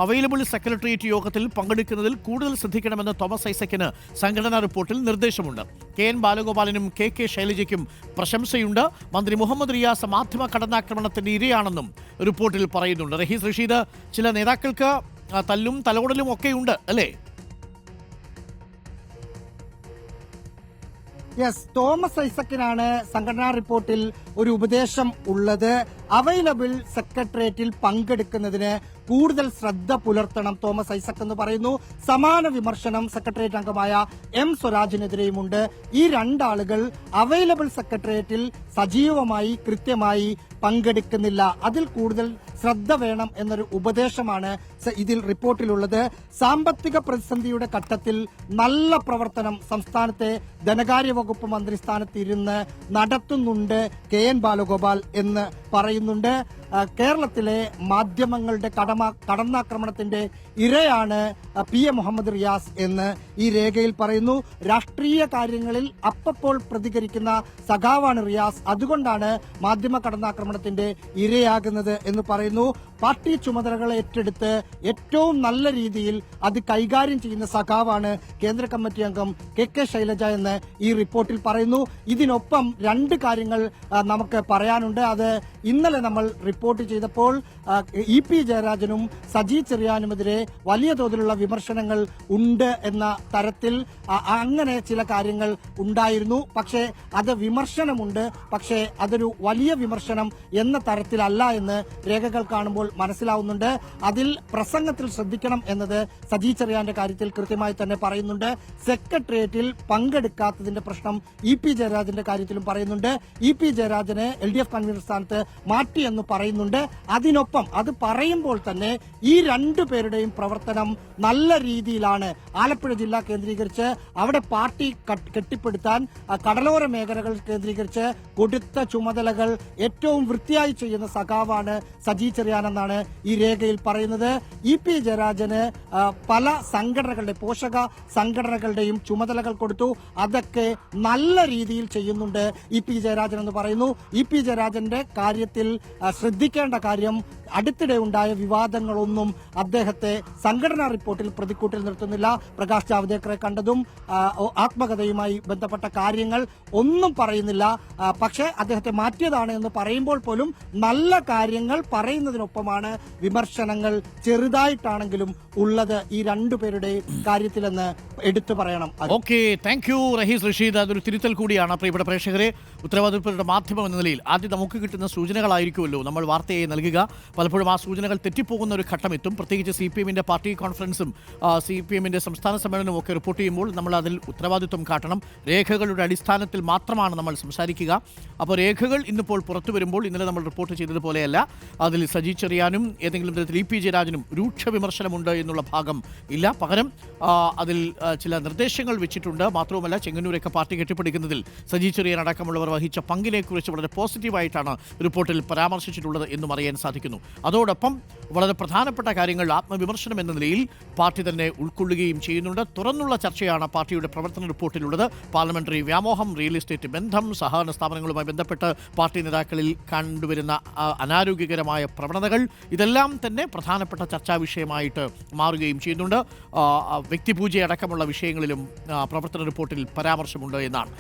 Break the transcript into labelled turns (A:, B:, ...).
A: Available secretariat യോഗത്തിൽ പങ്കെടുക്കുന്നതിൽ കൂടുതൽ ശ്രദ്ധിക്കണമെന്ന് തോമസ് ഐസക്കിന് സംഘടനാ റിപ്പോർട്ടിൽ നിർദ്ദേശമുണ്ട്. KN ബാലഗോപാലിനും KK ശൈലജയ്ക്കും പ്രശംസയുണ്ട്. മന്ത്രി മുഹമ്മദ് റിയാസ് മാധ്യമ കടന്നാക്രമണത്തിന്റെ ഇരയാണെന്നും റിപ്പോർട്ടിൽ പറയുന്നുണ്ട്. റഹീസ് റഷീദ്, ചില നേതാക്കൾക്ക് തല്ലും തലോടലും ഒക്കെയുണ്ട് അല്ലേ?
B: യെസ്, തോമസ് ഐസക്കിനാണ് സംഘടനാ റിപ്പോർട്ടിൽ ഒരു ഉപദേശം ഉള്ളത്. അവൈലബിൾ സെക്രട്ടേറിയറ്റിൽ പങ്കെടുക്കുന്നതിന് കൂടുതൽ ശ്രദ്ധ പുലർത്തണം തോമസ് ഐസക് എന്ന് പറയുന്നു. സമാന വിമർശനം സെക്രട്ടേറിയറ്റ് അംഗമായ M സ്വരാജിനെതിരെയുമുണ്ട്. ഈ രണ്ടാളുകൾ അവൈലബിൾ സെക്രട്ടേറിയറ്റിൽ സജീവമായി കൃത്യമായി പങ്കെടുക്കുന്നില്ല. അതിൽ കൂടുതൽ ശ്രദ്ധ വേണം എന്നൊരു ഉപദേശമാണ് ഇതിൽ റിപ്പോർട്ടിലുള്ളത്. സാമ്പത്തിക പ്രതിസന്ധിയുടെ ഘട്ടത്തിൽ നല്ല പ്രവർത്തനം സംസ്ഥാനത്തെ ധനകാര്യ വകുപ്പ് മന്ത്രി സ്ഥാനത്തിരുന്ന് നടത്തുന്നുണ്ട് KN ബാലഗോപാൽ എന്ന് പറയുന്നുണ്ട്. കേരളത്തിലെ മാധ്യമങ്ങളുടെ കടന്നാക്രമണത്തിന്റെ ഇരയാണ് PM മുഹമ്മദ് റിയാസ് എന്ന് ഈ രേഖയിൽ പറയുന്നു. രാഷ്ട്രീയ കാര്യങ്ങളിൽ അപ്പപ്പോൾ പ്രതികരിക്കുന്ന സഖാവാണ് റിയാസ്. അതുകൊണ്ടാണ് മാധ്യമ കടന്നാക്രമണത്തിന്റെ ഇരയാകുന്നത് എന്ന് പറയുന്നു. പാർട്ടി ചുമതലകൾ ഏറ്റെടുത്ത് ഏറ്റവും നല്ല രീതിയിൽ അത് കൈകാര്യം ചെയ്യുന്ന സഖാവാണ് കേന്ദ്ര കമ്മിറ്റി അംഗം KK ശൈലജ എന്ന് ഈ റിപ്പോർട്ടിൽ പറയുന്നു. ഇതിനൊപ്പം രണ്ട് കാര്യങ്ങൾ നമുക്ക് പറയാനുണ്ട്. അത് ഇന്നലെ നമ്മൾ റിപ്പോർട്ട് ചെയ്തപ്പോൾ EP ജയരാജനും സജി ചെറിയാനുമെതിരെ വലിയ തോതിലുള്ള വിമർശനങ്ങൾ ഉണ്ട് എന്ന തരത്തിൽ അങ്ങനെ ചില കാര്യങ്ങൾ ഉണ്ടായിരുന്നു. പക്ഷേ അത് വിമർശനമുണ്ട്, പക്ഷേ അതൊരു വലിയ വിമർശനം എന്ന തരത്തിലല്ല എന്ന് രേഖകൾ കാണുമ്പോൾ മനസ്സിലാവുന്നുണ്ട്. അതിൽ പ്രസംഗത്തിൽ ശ്രദ്ധിക്കണം എന്നത് സജി ചെറിയാന്റെ കാര്യത്തിൽ കൃത്യമായി തന്നെ പറയുന്നുണ്ട്. സെക്രട്ടേറിയറ്റിൽ പങ്കെടുക്കാത്തതിന്റെ പ്രശ്നം EP ജയരാജന്റെ കാര്യത്തിലും പറയുന്നുണ്ട്. EP ജയരാജനെ LDF കൺവീനർ സ്ഥാനത്ത് മാറ്റിയെന്ന് പറയുന്നുണ്ട്. അതിനൊപ്പം അത് പറയുമ്പോൾ തന്നെ ഈ രണ്ടു പേരുടെയും പ്രവർത്തനം നല്ല രീതിയിലാണ്. ആലപ്പുഴ ജില്ല കേന്ദ്രീകരിച്ച് അവിടെ പാർട്ടി കെട്ടിപ്പടുത്താൻ കടലോര മേഖലകൾ കേന്ദ്രീകരിച്ച് കൊടുത്ത ചുമതലകൾ ഏറ്റവും വൃത്തിയായി ചെയ്യുന്ന സഖാവാണ് സജി ചെറിയാൻ എന്നാണ് ഈ രേഖയിൽ പറയുന്നത്. EP ജയരാജന് പല സംഘടനകളുടെ പോഷക സംഘടനകളുടെയും ചുമതലകൾ കൊടുത്തു. അതൊക്കെ നല്ല രീതിയിൽ ചെയ്യുന്നുണ്ട് EP ജയരാജൻ എന്ന് പറയുന്നു. EP ജയരാജന്റെ കാര്യത്തിൽ ശ്രദ്ധിക്കേണ്ട കാര്യം അടുത്തിടെ ഉണ്ടായ വിവാദങ്ങളൊന്നും അദ്ദേഹത്തെ സംഘടനാ റിപ്പോർട്ടിൽ പ്രതിക്കൂട്ടിൽ നിർത്തുന്നില്ല. പ്രകാശ് ജാവ്ദേക്കറെ കണ്ടതും ആത്മകഥയുമായി ബന്ധപ്പെട്ട കാര്യങ്ങൾ ഒന്നും പറയുന്നില്ല. പക്ഷേ അദ്ദേഹത്തെ മാറ്റിയതാണ് എന്ന് പറയുമ്പോൾ പോലും നല്ല കാര്യങ്ങൾ പറയുന്നതിനൊപ്പമാണ് വിമർശനങ്ങൾ ചെറുതായിട്ടാണെങ്കിലും ഉള്ളത് ഈ രണ്ടുപേരുടെ കാര്യത്തിലെന്ന് എടുത്തു പറയണം.
A: Okay, thank you Rahees Rasheed. അതൊരു തിരുത്തൽ കൂടിയാണ്. പ്രിയപ്പെട്ട പ്രേക്ഷകരെ, ഉത്തരവാദിത്തപ്പെട്ട മാധ്യമം എന്ന നിലയിൽ ആദ്യം നമുക്ക് കിട്ടുന്ന സൂചനകളായിരിക്കുമല്ലോ നമ്മൾ വാർത്തയെ നൽകുക. പലപ്പോഴും ആ സൂചനകൾ തെറ്റിപ്പോകുന്ന ഒരു ഘട്ടം എത്തും. പ്രത്യേകിച്ച് CPM-ന്റെ പാർട്ടി കോൺഫറൻസും CPM-ന്റെ സംസ്ഥാന സമ്മേളനവും ഒക്കെ റിപ്പോർട്ട് ചെയ്യുമ്പോൾ നമ്മൾ അതിൽ ഉത്തരവാദിത്വം കാട്ടണം. രേഖകളുടെ അടിസ്ഥാനത്തിൽ മാത്രമാണ് നമ്മൾ സംസാരിക്കുക. അപ്പോൾ രേഖകൾ ഇന്നിപ്പോൾ പുറത്തു വരുമ്പോൾ ഇന്നലെ നമ്മൾ റിപ്പോർട്ട് ചെയ്തതുപോലെയല്ല. അതിൽ സജി ചെറിയാനും ഏതെങ്കിലും തരത്തിൽ EP ജയരാജനും രൂക്ഷ വിമർശനമുണ്ട് എന്നുള്ള ഭാഗം ഇല്ല. പകരം അതിൽ ചില നിർദ്ദേശങ്ങൾ വെച്ചിട്ടുണ്ട്. മാത്രവുമല്ല, ചെങ്ങന്നൂരൊക്കെ പാർട്ടി കെട്ടിപ്പടുക്കുന്നതിൽ സജി ചെറിയാൻ അടക്കമുള്ളവർ വഹിച്ച പങ്കിനെക്കുറിച്ച് വളരെ പോസിറ്റീവായിട്ടാണ് റിപ്പോർട്ടിൽ പരാമർശിച്ചിട്ടുള്ളത് എന്നും അറിയാൻ സാധിക്കുന്നു. അതോടൊപ്പം വളരെ പ്രധാനപ്പെട്ട കാര്യങ്ങൾ ആത്മവിമർശനം എന്ന നിലയിൽ പാർട്ടി തന്നെ ഉൾക്കൊള്ളുകയും ചെയ്യുന്നുണ്ട്. തുറന്നുള്ള ചർച്ചയാണ് പാർട്ടിയുടെ പ്രവർത്തന റിപ്പോർട്ടിലുള്ളത്. പാർലമെന്ററി വ്യാമോഹം, റിയൽ എസ്റ്റേറ്റ് ബന്ധം, സഹകരണ സ്ഥാപനങ്ങളുമായി ബന്ധപ്പെട്ട് പാർട്ടി നേതാക്കളിൽ കണ്ടുവരുന്ന അനാരോഗ്യകരമായ പ്രവണതകൾ, ഇതെല്ലാം തന്നെ പ്രധാനപ്പെട്ട ചർച്ചാ വിഷയമായിട്ട് മാറുകയും ചെയ്യുന്നുണ്ട്. വ്യക്തിപൂജയടക്കമുള്ള വിഷയങ്ങളിലും പ്രവർത്തന റിപ്പോർട്ടിൽ പരാമർശമുണ്ട് എന്നാണ്.